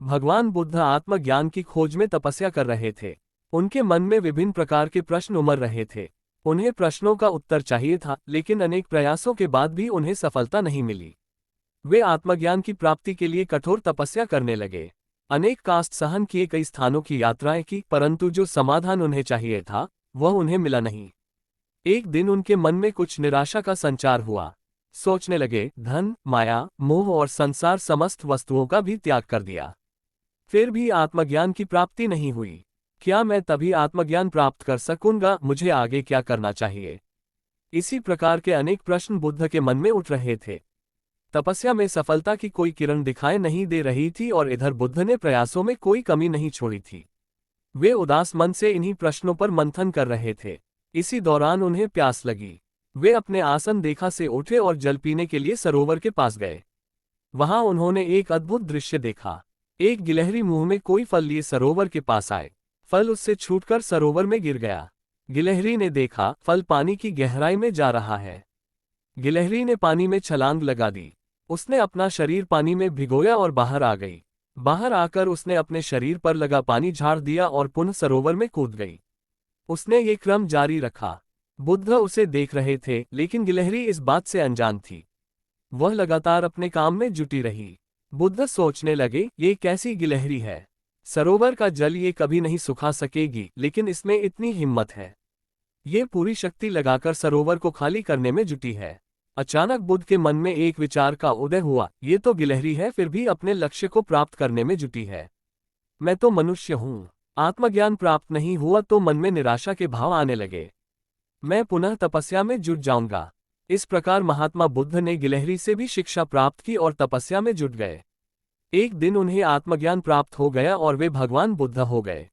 भगवान बुद्ध आत्मज्ञान की खोज में तपस्या कर रहे थे। उनके मन में विभिन्न प्रकार के प्रश्न उमड़ रहे थे। उन्हें प्रश्नों का उत्तर चाहिए था, लेकिन अनेक प्रयासों के बाद भी उन्हें सफलता नहीं मिली। वे आत्मज्ञान की प्राप्ति के लिए कठोर तपस्या करने लगे। अनेक कष्ट सहन किए, कई स्थानों की यात्राएं की, परंतु जो समाधान उन्हें चाहिए था वह उन्हें मिला नहीं। एक दिन उनके मन में कुछ निराशा का संचार हुआ। सोचने लगे, धन, माया, मोह और संसार समस्त वस्तुओं का भी त्याग कर दिया, फिर भी आत्मज्ञान की प्राप्ति नहीं हुई। क्या मैं तभी आत्मज्ञान प्राप्त कर सकूंगा? मुझे आगे क्या करना चाहिए? इसी प्रकार के अनेक प्रश्न बुद्ध के मन में उठ रहे थे। तपस्या में सफलता की कोई किरण दिखाई नहीं दे रही थी और इधर बुद्ध ने प्रयासों में कोई कमी नहीं छोड़ी थी। वे उदास मन से इन्हीं प्रश्नों पर मंथन कर रहे थे। इसी दौरान उन्हें प्यास लगी। वे अपने आसन देखा से उठे और जल पीने के लिए सरोवर के पास गए। वहां उन्होंने एक अद्भुत दृश्य देखा। एक गिलहरी मुंह में कोई फल लिए सरोवर के पास आए। फल उससे छूटकर सरोवर में गिर गया। गिलहरी ने देखा, फल पानी की गहराई में जा रहा है। गिलहरी ने पानी में छलांग लगा दी। उसने अपना शरीर पानी में भिगोया और बाहर आ गई। बाहर आकर उसने अपने शरीर पर लगा पानी झाड़ दिया और पुनः सरोवर में कूद गई। उसने ये क्रम जारी रखा। बुद्ध उसे देख रहे थे, लेकिन गिलहरी इस बात से अनजान थी। वह लगातार अपने काम में जुटी रही। बुद्ध सोचने लगे, ये कैसी गिलहरी है? सरोवर का जल ये कभी नहीं सुखा सकेगी, लेकिन इसमें इतनी हिम्मत है। ये पूरी शक्ति लगाकर सरोवर को खाली करने में जुटी है। अचानक बुद्ध के मन में एक विचार का उदय हुआ, ये तो गिलहरी है, फिर भी अपने लक्ष्य को प्राप्त करने में जुटी है। मैं तो मनुष्य हूँ। आत्मज्ञान प्राप्त नहीं हुआ तो मन में निराशा के भाव आने लगे। मैं पुनः तपस्या में जुट जाऊंगा। इस प्रकार महात्मा बुद्ध ने गिलहरी से भी शिक्षा प्राप्त की और तपस्या में जुट गए। एक दिन उन्हें आत्मज्ञान प्राप्त हो गया और वे भगवान बुद्ध हो गए।